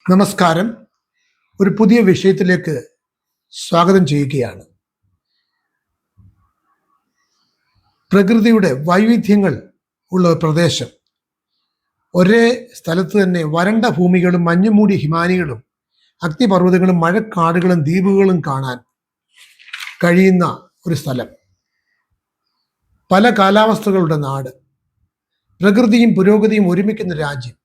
നമസ്കാരം. ഒരു പുതിയ വിഷയത്തിലേക്ക് സ്വാഗതം ചെയ്യുകയാണ്. പ്രകൃതിയുടെ വൈവിധ്യങ്ങൾ ഉള്ള ഒരു പ്രദേശം, ഒരേ സ്ഥലത്ത് തന്നെ വരണ്ട ഭൂമികളും മഞ്ഞുമൂടിയ ഹിമാനികളും അഗ്നിപർവ്വതങ്ങളും മഴക്കാടുകളും ദ്വീപുകളും കാണാൻ കഴിയുന്ന ഒരു സ്ഥലം, പല കാലാവസ്ഥകളുടെ നാട്, പ്രകൃതിയും പുരോഗതിയും ഒരുമിക്കുന്ന രാജ്യം,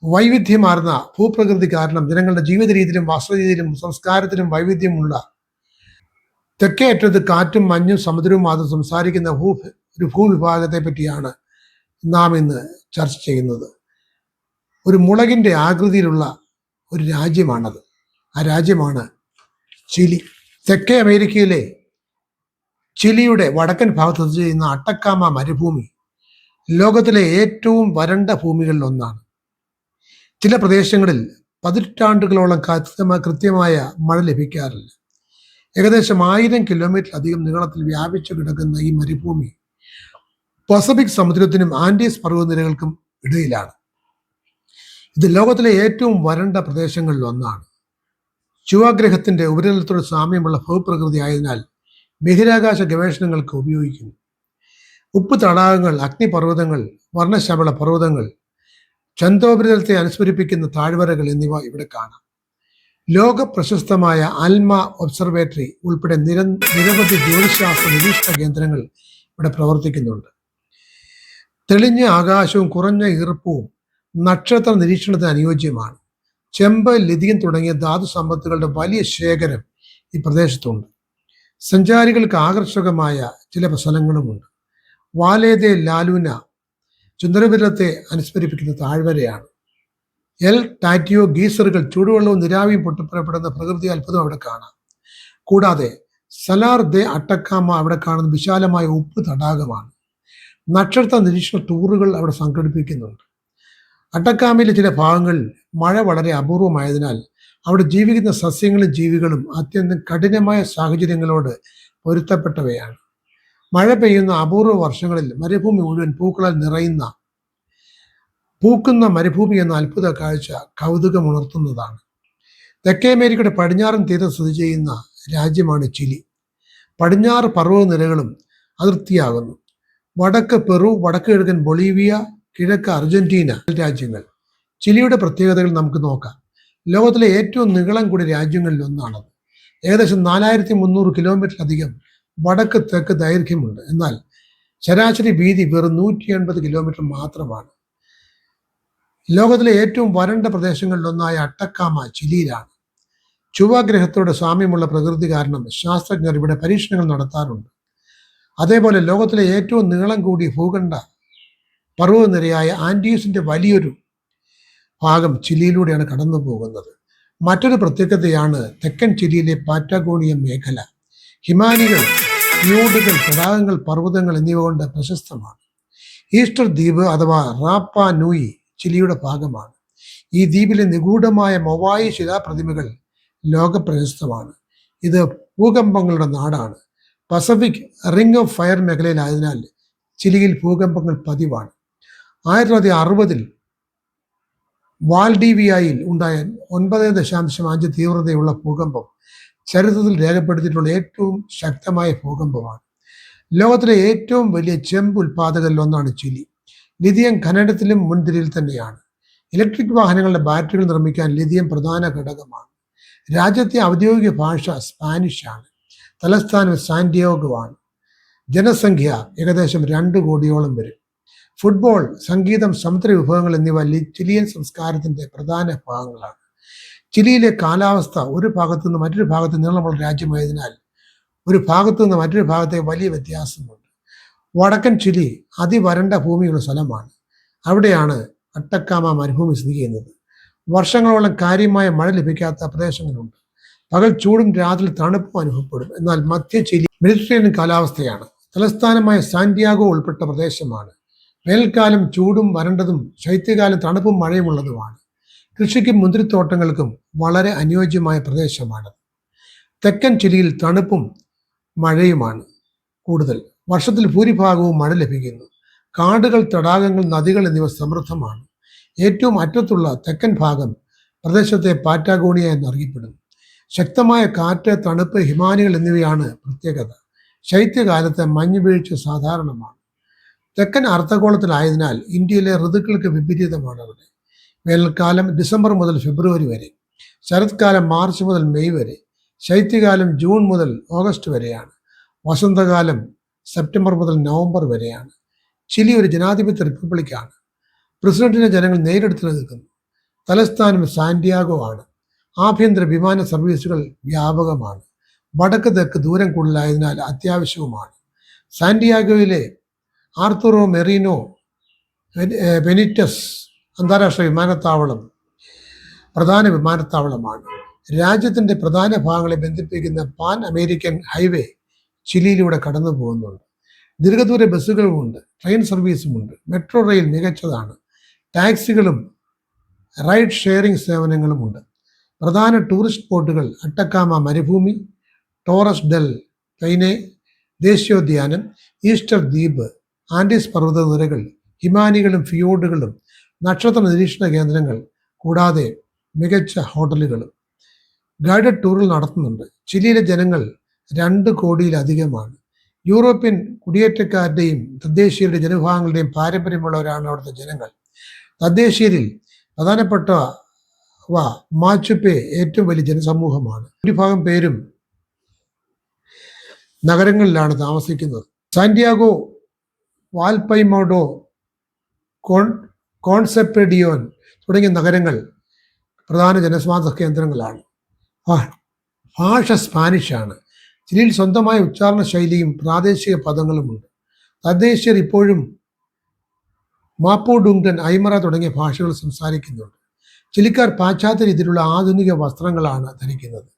വൈവിധ്യമാർന്ന ഭൂപ്രകൃതി കാരണം ജനങ്ങളുടെ ജീവിത രീതിയിലും വസ്ത്രരീതിയിലും സംസ്കാരത്തിലും വൈവിധ്യമുള്ള തെക്കേ അറ്റത്ത് കാറ്റും മഞ്ഞും സമുദ്രവും അത് സംസാരിക്കുന്ന ഒരു ഭൂവിഭാഗത്തെ പറ്റിയാണ് നാം ഇന്ന് ചർച്ച ചെയ്യുന്നത്. ഒരു മുളകിൻ്റെ ആകൃതിയിലുള്ള ഒരു രാജ്യമാണത്. ആ രാജ്യമാണ് ചിലി. തെക്കേ അമേരിക്കയിലെ ചിലിയുടെ വടക്കൻ ഭാഗത്ത് സ്ഥിതി ചെയ്യുന്ന അട്ടക്കാമ മരുഭൂമി ലോകത്തിലെ ഏറ്റവും വരണ്ട ഭൂമികളിൽ ഒന്നാണ്. ചില പ്രദേശങ്ങളിൽ പതിറ്റാണ്ടുകളോളം കൃത്യമായ മഴ ലഭിക്കാറില്ല. ഏകദേശം 1000 കിലോമീറ്ററിലധികം നീളത്തിൽ വ്യാപിച്ചു കിടക്കുന്ന ഈ മരുഭൂമി പസഫിക് സമുദ്രത്തിനും ആൻഡീസ് പർവ്വതനിരകൾക്കും ഇടയിലാണ്. ഇത് ലോകത്തിലെ ഏറ്റവും വരണ്ട പ്രദേശങ്ങളിൽ ഒന്നാണ്. ചൊവ്വാഗ്രഹത്തിന്റെ ഉപരിതലത്തോട് സാമ്യമുള്ള ഭൂപ്രകൃതി ആയതിനാൽ ബഹിരാകാശ ഗവേഷണങ്ങൾക്ക് ഉപയോഗിക്കുന്നു. ഉപ്പ് തടാകങ്ങൾ, അഗ്നിപർവ്വതങ്ങൾ, വർണ്ണശബള പർവ്വതങ്ങൾ, ചന്ദ്രോപരിതലത്തെ അനുസ്മരിപ്പിക്കുന്ന താഴ്വരകൾ എന്നിവ ഇവിടെ കാണാം. ലോക പ്രശസ്തമായ അൽമ ഒബ്സർവേറ്ററി ഉൾപ്പെടെ നിരവധി ജ്യോതിശാസ്ത്ര നിരീക്ഷണ കേന്ദ്രങ്ങൾ ഇവിടെ പ്രവർത്തിക്കുന്നുണ്ട്. തെളിഞ്ഞ ആകാശവും കുറഞ്ഞ ഈർപ്പവും നക്ഷത്ര നിരീക്ഷണത്തിന് അനുയോജ്യമാണ്. ചെമ്പ്, ലിഥിയം തുടങ്ങിയ ധാതു സമ്പത്തുകളുടെ വലിയ ശേഖരം ഈ പ്രദേശത്തുണ്ട്. സഞ്ചാരികൾക്ക് ആകർഷകമായ ചില സ്ഥലങ്ങളുമുണ്ട്. വാലേദെ ലാലൂന ചന്ദ്രോപരിതലത്തെ അനുസ്മരിപ്പിക്കുന്ന താഴ്വരയാണ്. എൽ ടാറ്റിയോ ഗീസറുകൾ, ചൂടുവെള്ളവും നിരാവിയും പൊട്ടിപ്പുറപ്പെടുന്ന പ്രകൃതി അത്ഭുതം അവിടെ കാണാം. കൂടാതെ സലാർ ദെ അട്ടക്കാമ അവിടെ കാണുന്ന വിശാലമായ ഉപ്പ് തടാകമാണ്. നക്ഷത്ര നിരീക്ഷണ ടൂറുകൾ അവിടെ സംഘടിപ്പിക്കുന്നുണ്ട്. അട്ടക്കാമയിലെ ചില ഭാഗങ്ങളിൽ മഴ വളരെ അപൂർവമായതിനാൽ അവിടെ ജീവിക്കുന്ന സസ്യങ്ങളും ജീവികളും അത്യന്തം കഠിനമായ സാഹചര്യങ്ങളോട് പൊരുത്തപ്പെട്ടവയാണ്. മഴ പെയ്യുന്ന അപൂർവ വർഷങ്ങളിൽ മരുഭൂമി മുഴുവൻ പൂക്കളാൽ പൂക്കുന്ന മരുഭൂമി എന്ന അത്ഭുത കാഴ്ച കൗതുകമുണർത്തുന്നതാണ്. തെക്കേ അമേരിക്കയുടെ പടിഞ്ഞാറൻ തീരത്ത് സ്ഥിതി ചെയ്യുന്ന രാജ്യമാണ് ചിലി. പടിഞ്ഞാറ് പർവ്വതനിരകളും അതിർത്തിയാകുന്നു. വടക്ക് പെറു, വടക്ക് കിഴക്കൻ ബൊളീവിയ, കിഴക്ക് അർജന്റീന രാജ്യങ്ങൾ. ചിലിയുടെ പ്രത്യേകതകൾ നമുക്ക് നോക്കാം. ലോകത്തിലെ ഏറ്റവും നീളം കൂടിയ രാജ്യങ്ങളിൽ ഒന്നാണത്. ഏകദേശം 4300 കിലോമീറ്ററിലധികം വടക്ക് തെക്ക് ദൈർഘ്യമുണ്ട്. എന്നാൽ ശരാശരി വീതി വെറും 180 കിലോമീറ്റർ മാത്രമാണ്. ലോകത്തിലെ ഏറ്റവും വരണ്ട പ്രദേശങ്ങളിലൊന്നായ അട്ടക്കാമ ചിലിയിലാണ്. ചൊവ്വാഗ്രഹത്തോട് സാമ്യമുള്ള പ്രകൃതി കാരണം ശാസ്ത്രജ്ഞർ ഇവിടെ പരീക്ഷണങ്ങൾ നടത്താറുണ്ട്. അതേപോലെ ലോകത്തിലെ ഏറ്റവും നീളം കൂടിയ ഭൂഖണ്ഡ പർവ്വതനിരയായ ആൻഡീസിന്റെ വലിയൊരു ഭാഗം ചിലിയിലൂടെയാണ് കടന്നു പോകുന്നത്. മറ്റൊരു പ്രത്യേകതയാണ് തെക്കൻ ചിലിയിലെ പാറ്റഗോണിയ മേഖല. ഹിമാനികൾ, ന്യൂഡുകൾ, തടാകങ്ങൾ, പർവ്വതങ്ങൾ എന്നിവ കൊണ്ട് പ്രശസ്തമാണ്. ഈസ്റ്റർ ദ്വീപ് അഥവാ റാപ്പ നൂയി ചിലിയുടെ ഭാഗമാണ്. ഈ ദ്വീപിലെ നിഗൂഢമായ മൊവായി ശിലാപ്രതിമകൾ ലോക പ്രശസ്തമാണ്. ഇത് ഭൂകമ്പങ്ങളുടെ നാടാണ്. പസഫിക് റിംഗ് ഓഫ് ഫയർ മേഖലയിലായതിനാൽ ചിലിയിൽ ഭൂകമ്പങ്ങൾ പതിവാണ്. 1960 വാൽഡിവിയയിൽ ഉണ്ടായ 9.5 തീവ്രതയുള്ള ഭൂകമ്പം ചരിത്രത്തിൽ രേഖപ്പെടുത്തിയിട്ടുള്ള ഏറ്റവും ശക്തമായ ഭൂകമ്പമാണ്. ലോകത്തിലെ ഏറ്റവും വലിയ ചെമ്പ് ഉൽപാദകരിൽ ഒന്നാണ് ചിലി. ലിഥിയം ഖനനത്തിലും മുൻതിരിയിൽ തന്നെയാണ്. ഇലക്ട്രിക് വാഹനങ്ങളുടെ ബാറ്ററികൾ നിർമ്മിക്കാൻ ലിഥിയം പ്രധാന ഘടകമാണ്. രാജ്യത്തെ ഔദ്യോഗിക ഭാഷ സ്പാനിഷാണ്. തലസ്ഥാനം സാന്റിയാഗോ ആണ്. ജനസംഖ്യ ഏകദേശം 2 കോടിയോളം വരും. ഫുട്ബോൾ, സംഗീതം, സമുദ്ര വിഭവങ്ങൾ എന്നിവ ചിലിയൻ സംസ്കാരത്തിന്റെ പ്രധാന ഭാഗങ്ങളാണ്. ചിലിയിലെ കാലാവസ്ഥ ഒരു ഭാഗത്തു നിന്ന് മറ്റൊരു ഭാഗത്ത് നീളമുള്ള രാജ്യമായതിനാൽ ഒരു ഭാഗത്തു നിന്ന് മറ്റൊരു ഭാഗത്തെ വലിയ വ്യത്യാസമുണ്ട്. വടക്കൻ ചിലി അതിവരണ്ട ഭൂമിയുള്ള സ്ഥലമാണ്. അവിടെയാണ് അട്ടക്കാമ മരുഭൂമി സ്ഥിതി ചെയ്യുന്നത്. വർഷങ്ങളോളം കാര്യമായ മഴ ലഭിക്കാത്ത പ്രദേശങ്ങളുണ്ട്. പകൽ ചൂടും രാത്രി തണുപ്പും അനുഭവപ്പെടും. എന്നാൽ മധ്യ ചിലി മെഡിറ്ററേനിയൻ കാലാവസ്ഥയാണ്. തലസ്ഥാനമായ സാന്റിയാഗോ ഉൾപ്പെട്ട പ്രദേശമാണ്. വേനൽക്കാലം ചൂടും വരണ്ടതും ശൈത്യകാലം തണുപ്പും മഴയുമുള്ളതുമാണ്. കൃഷിക്കും മുന്തിരിത്തോട്ടങ്ങൾക്കും വളരെ അനുയോജ്യമായ പ്രദേശമാണ്. തെക്കൻ ചിലിയിൽ തണുപ്പും മഴയുമാണ് കൂടുതൽ. വർഷത്തിൽ ഭൂരിഭാഗവും മഴ ലഭിക്കുന്നു. കാടുകൾ, തടാകങ്ങൾ, നദികൾ എന്നിവ സമൃദ്ധമാണ്. ഏറ്റവും അറ്റത്തുള്ള തെക്കൻ ഭാഗം പ്രദേശത്തെ പാറ്റാഗോണിയ എന്നറിയപ്പെടുന്നു. ശക്തമായ കാറ്റ്, തണുപ്പ്, ഹിമാനികൾ എന്നിവയാണ് പ്രത്യേകത. ശൈത്യകാലത്ത് മഞ്ഞുവീഴ്ച സാധാരണമാണ്. തെക്കൻ അർദ്ധഗോളത്തിലായതിനാൽ ഇന്ത്യയിലെ ഋതുക്കൾക്ക് വിപരീതമാണ് അവിടെ. വേനൽക്കാലം ഡിസംബർ മുതൽ ഫെബ്രുവരി വരെ, ശരത്കാലം മാർച്ച് മുതൽ മെയ് വരെ, ശൈത്യകാലം ജൂൺ മുതൽ ഓഗസ്റ്റ് വരെയാണ്, വസന്തകാലം സെപ്റ്റംബർ മുതൽ നവംബർ വരെയാണ്. ചിലി ഒരു ജനാധിപത്യ റിപ്പബ്ലിക്കാണ്. പ്രസിഡന്റിനെ ജനങ്ങൾ നേരിട്ട് നിൽക്കുന്നു. തലസ്ഥാനം സാന്റിയാഗോ ആണ്. ആഭ്യന്തര വിമാന സർവീസുകൾ വ്യാപകമാണ്. വടക്ക് തെക്ക് ദൂരം കൂടുതലായതിനാൽ അത്യാവശ്യവുമാണ്. സാന്റിയാഗോയിലെ ആർത്തുറോ മെറീനോ ബെനിറ്റസ് അന്താരാഷ്ട്ര വിമാനത്താവളം പ്രധാന വിമാനത്താവളമാണ്. രാജ്യത്തിൻ്റെ പ്രധാന ഭാഗങ്ങളെ ബന്ധിപ്പിക്കുന്ന പാൻ അമേരിക്കൻ ഹൈവേ ചിലിയിലൂടെ കടന്നു പോകുന്നുണ്ട്. ദീർഘദൂര ബസ്സുകളുമുണ്ട്, ട്രെയിൻ സർവീസുമുണ്ട്. മെട്രോ റെയിൽ മികച്ചതാണ്. ടാക്സികളും റൈഡ് ഷെയറിംഗ് സേവനങ്ങളുമുണ്ട്. പ്രധാന ടൂറിസ്റ്റ് സ്പോട്ടുകൾ അട്ടക്കാമ മരുഭൂമി, ടോറസ് ഡെൽ പൈനെ ദേശീയോദ്യാനം, ഈസ്റ്റർ ദ്വീപ്, ആൻഡീസ് പർവ്വതനിരകൾ, ഹിമാനികളും ഫിയോർഡുകളും, നക്ഷത്ര നിരീക്ഷണ കേന്ദ്രങ്ങൾ, കൂടാതെ മികച്ച ഹോട്ടലുകളും. ഗൈഡഡ് ടൂറുകൾ നടത്തുന്നുണ്ട്. ചിലിയിലെ ജനങ്ങൾ 2 കോടിയിലധികമാണ്. യൂറോപ്യൻ കുടിയേറ്റക്കാരുടെയും തദ്ദേശീയരുടെ ജനവിഭാഗങ്ങളുടെയും പാരമ്പര്യമുള്ളവരാണ് അവിടുത്തെ ജനങ്ങൾ. തദ്ദേശീയരിൽ പ്രധാനപ്പെട്ടവ മാച്ചുപേ ഏറ്റവും വലിയ ജനസമൂഹമാണ്. ഭൂരിഭാഗം പേരും നഗരങ്ങളിലാണ് താമസിക്കുന്നത്. സാന്റിയാഗോ, വാൽപൈമോഡോ, കോൺസെപ്ഡിയോൻ തുടങ്ങിയ നഗരങ്ങൾ പ്രധാന ജനവാസ കേന്ദ്രങ്ങളാണ്. ഭാഷ സ്പാനിഷാണ്. ചിലിയിൽ സ്വന്തമായ ഉച്ചാരണ ശൈലിയും പ്രാദേശിക പദങ്ങളുമുണ്ട്. തദ്ദേശീയർ ഇപ്പോഴും മാപ്പുഡുങ്ടൻ, ഐമറ തുടങ്ങിയ ഭാഷകൾ സംസാരിക്കുന്നുണ്ട്. ചിലിക്കാർ പാശ്ചാത്യ രീതിയിലുള്ള ആധുനിക വസ്ത്രങ്ങളാണ് ധരിക്കുന്നത്.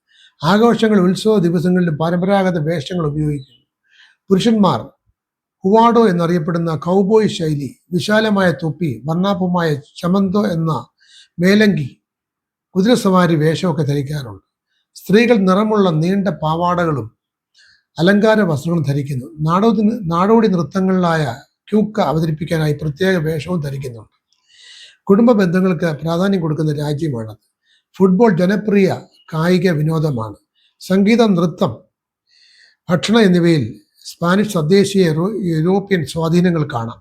ആഘോഷങ്ങൾ, ഉത്സവ ദിവസങ്ങളിലും പരമ്പരാഗത വേഷങ്ങൾ ഉപയോഗിക്കുന്നു. പുരുഷന്മാർ ഹുവാഡോ എന്നറിയപ്പെടുന്ന കൗബോയ് ശൈലി, വിശാലമായ തൊപ്പി, വർണ്ണാഭമായ ചമന്തോ എന്ന മേലങ്കി, കുതിരസവാരി വേഷമൊക്കെ ധരിക്കാറുണ്ട്. സ്ത്രീകൾ നിറമുള്ള നീണ്ട പാവാടകളും അലങ്കാര വസ്ത്രങ്ങളും ധരിക്കുന്നു. നാടോടി നൃത്തങ്ങളിലായ ക്യൂക്ക അവതരിപ്പിക്കാനായി പ്രത്യേക വേഷവും ധരിക്കുന്നുണ്ട്. കുടുംബ ബന്ധങ്ങൾക്ക് പ്രാധാന്യം കൊടുക്കുന്ന രാജ്യമാണത്. ഫുട്ബോൾ ജനപ്രിയ കായിക വിനോദമാണ്. സംഗീതം, നൃത്തം, ഭക്ഷണം എന്നിവയിൽ സ്പാനിഷ് തദ്ദേശീയ യൂറോപ്യൻ സ്വാധീനങ്ങൾ കാണാം.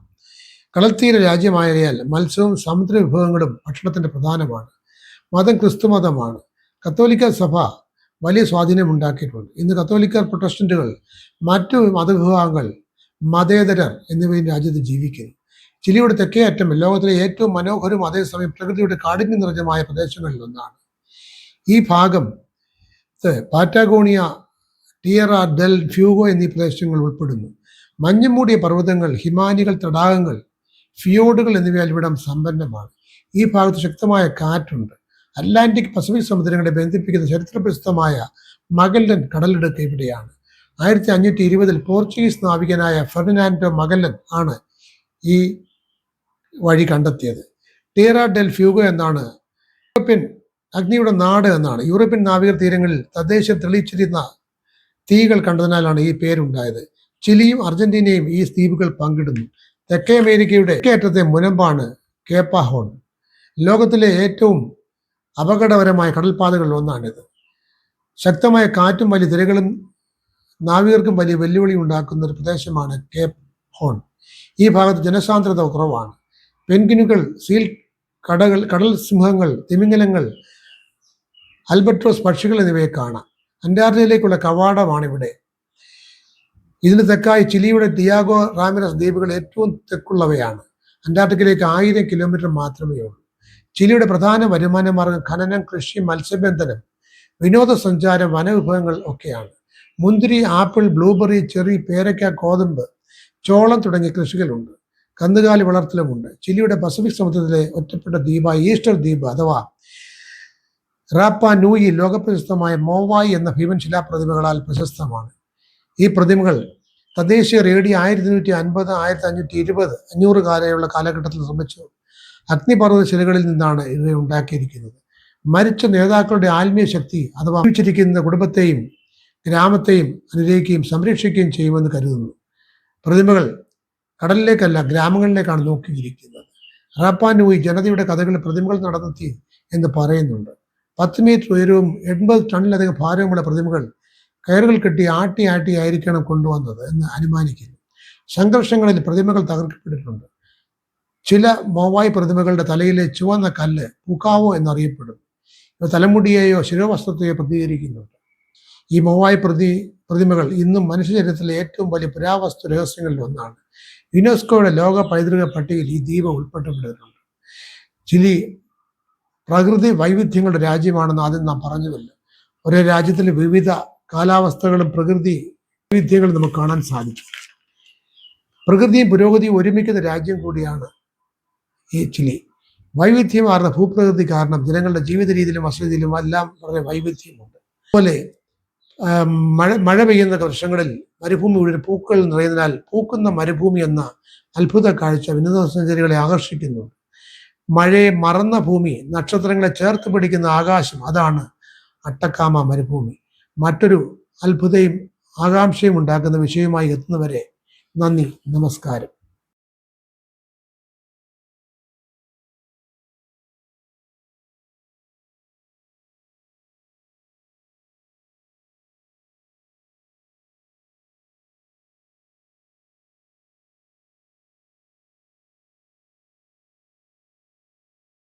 കടൽത്തീര രാജ്യമായാൽ മത്സ്യവും സമുദ്ര വിഭവങ്ങളും ഭക്ഷണത്തിൻ്റെ പ്രധാനമാണ്. മതം ക്രിസ്തുമതമാണ്. കത്തോലിക്ക സഭ വലിയ സ്വാധീനം ഉണ്ടാക്കിയിട്ടുണ്ട്. ഇന്ന് കത്തോലിക്കർ, പ്രൊട്ടസ്റ്റന്റുകൾ, മറ്റു മതവിഭാഗങ്ങൾ, മതേതരർ എന്നിവയും രാജ്യത്ത് ജീവിക്കുന്നു. ചിലിയുടെ തെക്കേ അറ്റം ലോകത്തിലെ ഏറ്റവും മനോഹരവും അതേസമയം പ്രകൃതിയുടെ കാഠിന്യം നിറഞ്ഞമായ പ്രദേശങ്ങളിൽ ഒന്നാണ്. ഈ ഭാഗം പാറ്റാഗോണിയ, ടിയറ ഡെൽ ഫ്യൂഗോ എന്നീ പ്രദേശങ്ങൾ ഉൾപ്പെടുന്നു. മഞ്ഞുമൂടിയ പർവ്വതങ്ങൾ, ഹിമാനികൾ, തടാകങ്ങൾ, ഫിയോർഡുകൾ എന്നിവയാൽ ഇവിടം സമ്പന്നമാണ്. ഈ ഭാഗത്ത് ശക്തമായ കാറ്റുണ്ട്. അറ്റ്ലാന്റിക് പസഫിക് സമുദ്രങ്ങളെ ബന്ധിപ്പിക്കുന്ന ചരിത്രപ്രസിദ്ധമായ മഗല്ലൻ കടലിടുക്ക് ഇവിടെയാണ്. 1520 പോർച്ചുഗീസ് നാവികനായ ഫെർഡിനാൻഡോ മഗല്ലൻ ആണ് ഈ വഴി കണ്ടെത്തിയത്. ടീറ ഡെൽ ഫ്യൂഗോ എന്നാണ് യൂറോപ്യൻ അഗ്നിയുടെ നാട് എന്നാണ്. യൂറോപ്യൻ നാവികർ തീരങ്ങളിൽ തദ്ദേശം തെളിയിച്ചിരുന്ന തീകൾ കണ്ടതിനാലാണ് ഈ പേരുണ്ടായത്. ചിലിയും അർജന്റീനയും ഈ ദ്വീപുകൾ പങ്കിടുന്നു. തെക്കേ അമേരിക്കയുടെ തെക്കേ അറ്റത്തെ മുനമ്പാണ് കേപ്പ ഹോൺ. ലോകത്തിലെ ഏറ്റവും അപകടകരമായ കടൽപ്പാതകളിൽ ഒന്നാണിത്. ശക്തമായ കാറ്റും വലിയ തിരകളും നാവികർക്കും വലിയ വെല്ലുവിളി ഉണ്ടാക്കുന്ന ഒരു പ്രദേശമാണ് കേപ്പ് ഹോൺ. ഈ ഭാഗത്ത് ജനസാന്ദ്രത കുറവാണ്. പെൻഗ്വിനുകൾ, സീൽ, കടൽ സിംഹങ്ങൾ, തിമിംഗലങ്ങൾ, ആൽബട്രോസ് പക്ഷികൾ എന്നിവയെ കാണാം. അന്റാർട്ടിക്കയിലേക്കുള്ള കവാടമാണിവിടെ. ഇതിന് തെക്കായി ചിലിയുടെ ഡിയാഗോ റാമിറസ് ദ്വീപുകൾ ഏറ്റവും തെക്കുള്ളവയാണ്. അന്റാർട്ടിക്കയിലേക്ക് 1000 കിലോമീറ്റർ മാത്രമേ ഉള്ളൂ. ചിലിയുടെ പ്രധാന വരുമാന മാർഗം ഖനനം, കൃഷി, മത്സ്യബന്ധനം, വിനോദസഞ്ചാരം, വനവിഭവങ്ങൾ ഒക്കെയാണ്. മുന്തിരി, ആപ്പിൾ, ബ്ലൂബെറി, ചെറി, പേരയ്ക്ക, കോതമ്പ്, ചോളം തുടങ്ങിയ കൃഷികളുണ്ട്. കന്നുകാലി വളർത്തലുമുണ്ട്. ചിലിയുടെ പസഫിക് സമുദ്രത്തിലെ ഒറ്റപ്പെട്ട ദ്വീപായ ഈസ്റ്റർ ദ്വീപ് അഥവാ റാപ്പ നൂയി ലോകപ്രശസ്തമായ മോവായി എന്ന ഭീമൻ ശിലാപ്രതിമകളാൽ പ്രശസ്തമാണ്. ഈ പ്രതിമകൾ തദ്ദേശീയ റേഡിയോ 1150, 1520, 500 കാലയുള്ള കാലഘട്ടത്തിൽ നിർമ്മിച്ചു അഗ്നിപർവ്വത ശിലകളിൽ നിന്നാണ് ഇവ ഉണ്ടാക്കിയിരിക്കുന്നത്. മരിച്ച നേതാക്കളുടെ ആത്മീയ ശക്തി അഥവാ ജീവിച്ചിരിക്കുന്ന കുടുംബത്തെയും ഗ്രാമത്തെയും അനുഗ്രഹിക്കുകയും സംരക്ഷിക്കുകയും ചെയ്യുമെന്ന് കരുതുന്നു. പ്രതിമകൾ കടലിലേക്കല്ല, ഗ്രാമങ്ങളിലേക്കാണ് നോക്കിയിരിക്കുന്നത്. റാപ്പ നൂയി ജനതയുടെ കഥകളിൽ പ്രതിമകൾ നടത്തി എന്ന് പറയുന്നുണ്ട്. 10 മീറ്റർ ഉയരവും 80 ടണ്ണിലധികം ഭാരവുമുള്ള പ്രതിമകൾ കയറുകൾ കെട്ടി ആട്ടി ആയിരിക്കണം കൊണ്ടുവന്നത് എന്ന് അനുമാനിക്കുന്നു. സംഘർഷങ്ങളിൽ പ്രതിമകൾ തകർക്കപ്പെട്ടിട്ടുണ്ട്. ചില മോവായ് പ്രതിമകളുടെ തലയിലെ ചുവന്ന കല്ല് പുകാവോ എന്നറിയപ്പെടുന്നു. ഇവ തലമുടിയെയോ ശിരോവസ്ത്രത്തെയോ പ്രതികരിക്കുന്നുണ്ട്. ഈ മോവായ് പ്രതിമകൾ ഇന്നും മനുഷ്യചരിത്രത്തിലെ ഏറ്റവും വലിയ പുരാവസ്തു രഹസ്യങ്ങളിൽ ഒന്നാണ്. യുനെസ്കോയുടെ ലോക പൈതൃക പട്ടികയിൽ ഈ ദ്വീപ് ഉൾപ്പെട്ടിട്ടുണ്ട്. ചിലി പ്രകൃതി വൈവിധ്യങ്ങളുടെ രാജ്യമാണെന്ന് ആദ്യം നാം പറഞ്ഞുവല്ലോ. ഒരേ രാജ്യത്തിൽ വിവിധ കാലാവസ്ഥകളും പ്രകൃതി വൈവിധ്യങ്ങളും നമുക്ക് കാണാൻ സാധിക്കും. പ്രകൃതിയും പുരോഗതിയും ഒരുമിക്കുന്ന രാജ്യം കൂടിയാണ് ഈ ചിലി. വൈവിധ്യമാർന്ന ഭൂപ്രകൃതി കാരണം ജനങ്ങളുടെ ജീവിത രീതിയിലും വസതിയിലും എല്ലാം വളരെ വൈവിധ്യമുണ്ട്. അതുപോലെ മഴ പെയ്യുന്ന വർഷങ്ങളിൽ മരുഭൂമി മുഴുവൻ പൂക്കൾ നിറയുന്നതിനാൽ പൂക്കുന്ന മരുഭൂമി എന്ന അത്ഭുത കാഴ്ച വിനോദസഞ്ചാരികളെ ആകർഷിക്കുന്നുണ്ട്. മഴയെ മറന്ന ഭൂമി, നക്ഷത്രങ്ങളെ ചേർത്ത് പിടിക്കുന്ന ആകാശം, അതാണ് അട്ടക്കാമ മരുഭൂമി. മറ്റൊരു അത്ഭുതയും ആകാംക്ഷയും ഉണ്ടാക്കുന്ന വിഷയമായി എത്തുന്നവരെ നന്ദി, നമസ്കാരം.